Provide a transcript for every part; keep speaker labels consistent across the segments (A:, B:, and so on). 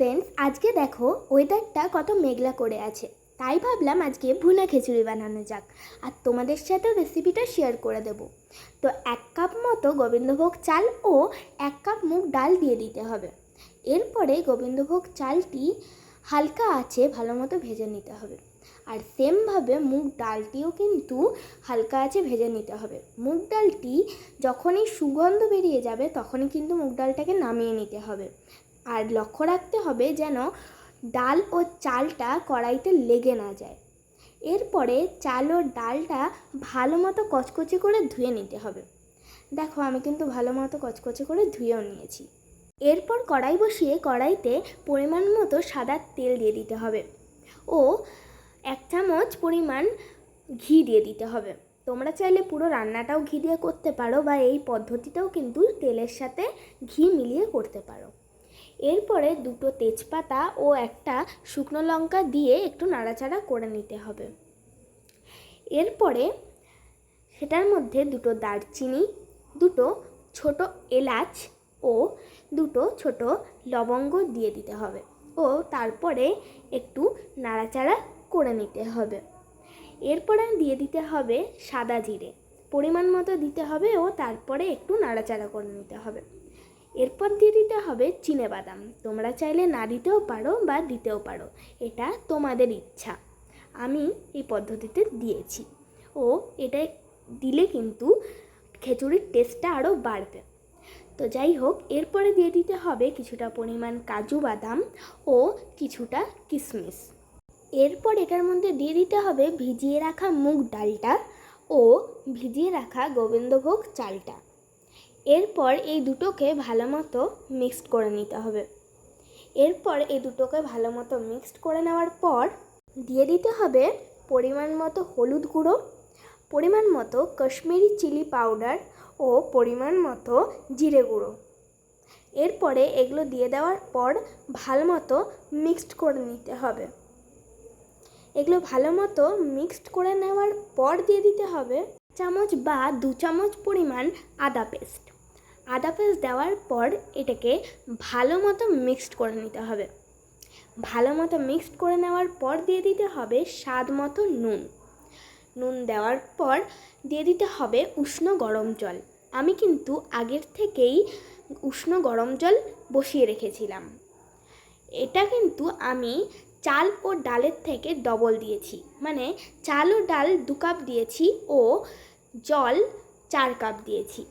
A: Friends, আজকে দেখো ওয়েদারটা কত মেঘলা করে আছে, তাই ভাবলাম আজকে ভুনা খিচুড়ি বানানো যাক আর তোমাদের সাথেও রেসিপিটা শেয়ার করে দেব। তো 1 কাপ মতো গোবিন্দভোগ চাল ও 1 কাপ মুগ ডাল দিয়ে দিতে হবে। এরপরে গোবিন্দভোগ চালটি হালকা আঁচে ভালো মতো ভেজে নিতে হবে, আর সেমভাবে মুগ ডালটিও কিন্তু হালকা আঁচে ভেজে নিতে হবে। মুগ ডালটি যখনই সুগন্ধ বেরিয়ে যাবে তখনই কিন্তু মুগ ডালটাকে নামিয়ে নিতে হবে, আর লক্ষ্য রাখতে হবে যেন ডাল ও চালটা কড়াইতে লেগে না যায়। এরপরে চাল ও ডালটা ভালো মতো কচকচে করে ধুয়ে নিতে হবে। দেখো আমি কিন্তু ভালো মতো কচকচে করে ধুয়েও নিয়েছি। এরপর কড়াই বসিয়ে কড়াইতে পরিমাণ মতো সাদা তেল দিয়ে দিতে হবে ও 1 চামচ পরিমাণ ঘি দিয়ে দিতে হবে। তোমরা চাইলে পুরো রান্নাটাও ঘি দিয়ে করতে পারো বা এই পদ্ধতিটাও কিন্তু তেলের সাথে ঘি মিলিয়ে করতে পারো। এরপরে 2টো তেজপাতা ও 1টা শুকনো লঙ্কা দিয়ে একটু নাড়াচাড়া করে নিতে হবে। এরপরে সেটার মধ্যে 2টো দারচিনি, 2টো ছোট এলাচ ও 2টো ছোট লবঙ্গ দিয়ে দিতে হবে ও তারপরে একটু নাড়াচাড়া করে নিতে হবে। এরপরে দিয়ে দিতে হবে সাদা জিরে, পরিমাণ মতো দিতে হবে ও তারপরে একটু নাড়াচাড়া করে নিতে হবে। এরপর দিয়ে দিতে হবে চিনেবাদাম, তোমরা চাইলে না দিতেও পারো বা দিতেও পারো, এটা তোমাদের ইচ্ছা। আমি এই পদ্ধতিতে দিয়েছি ও এটা দিলে কিন্তু খিচুড়ির টেস্টটা আরও বাড়বে। তো যাই হোক, এরপরে দিয়ে দিতে হবে কিছুটা পরিমাণ কাজু বাদাম ও কিছুটা কিশমিশ। এরপর এটার মধ্যে দিয়ে দিতে হবে ভিজিয়ে রাখা মুগ ডালটা ও ভিজিয়ে রাখা গোবিন্দভোগ চালটা। এরপর এই দুটোকে ভালো মতো মিক্সড করে নিতে হবে। এরপর এই দুটোকে ভালো মতো মিক্সড করে নেওয়ার পর দিয়ে দিতে হবে পরিমাণ মতো হলুদ গুঁড়ো, পরিমাণ মতো কাশ্মীরি চিলি পাউডার ও পরিমাণ মতো জিরে গুঁড়ো। এরপরে এগুলো দিয়ে দেওয়ার পর ভালো মতো মিক্সড করে নিতে হবে। এগুলো ভালো মতো মিক্সড করে নেওয়ার পর দিয়ে দিতে হবে 1 চামচ বা 2 চামচ পরিমাণ আদা পেস্ট। আদা পেস্ট দেওয়ার পর এটাকে ভালো মতো মিক্সড করে নিতে হবে। ভালো মতো মিক্সড করে নেওয়ার পর দিয়ে দিতে হবে স্বাদ মতো নুন। নুন দেওয়ার পর দিয়ে দিতে হবে উষ্ণ গরম জল। আমি কিন্তু আগের থেকেই উষ্ণ গরম জল বসিয়ে রেখেছিলাম। এটা কিন্তু আমি চাল ও ডালের থেকে ডবল দিয়েছি, মানে চাল ও ডাল 2 কাপ দিয়েছি ও জল 4 কাপ দিয়েছি।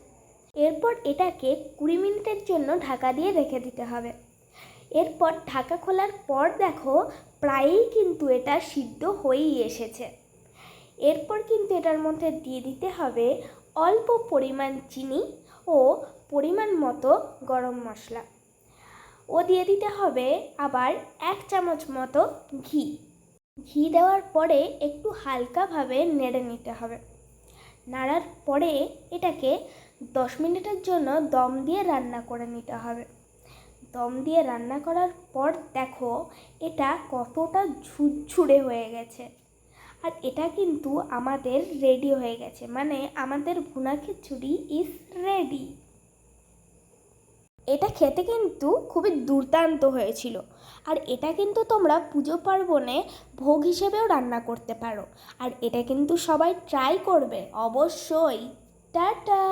A: এরপর এটাকে 20 মিনিটের জন্য ঢাকা দিয়ে রেখে দিতে হবে। এরপর ঢাকা খোলার পর দেখো প্রায়ই কিন্তু এটা সিদ্ধ হয়েই এসেছে। এরপর কিন্তু এটার মধ্যে দিয়ে দিতে হবে অল্প পরিমাণ চিনি ও পরিমাণ মতো গরম মশলা ও দিয়ে দিতে হবে আবার 1 চামচ মতো ঘি। ঘি দেওয়ার পরে একটু হালকাভাবে নেড়ে নিতে হবে। নাড়ার পরে এটাকে 10 মিনিটের জন্য দম দিয়ে রান্না করে নিতে হবে। দম দিয়ে রান্না করার পর দেখো এটা কতটা ঝুরঝুরে হয়ে গেছে, আর এটা কিন্তু আমাদের রেডি হয়ে গেছে, মানে আমাদের ভুনা খিচুড়ি ইজ রেডি। এটা খেতে কিন্তু খুবই দুর্দান্ত হয়েছিল, আর এটা কিন্তু তোমরা পুজো পার্বণে ভোগ হিসেবেও রান্না করতে পারো, আর এটা কিন্তু সবাই ট্রাই করবে অবশ্যই। টাটা।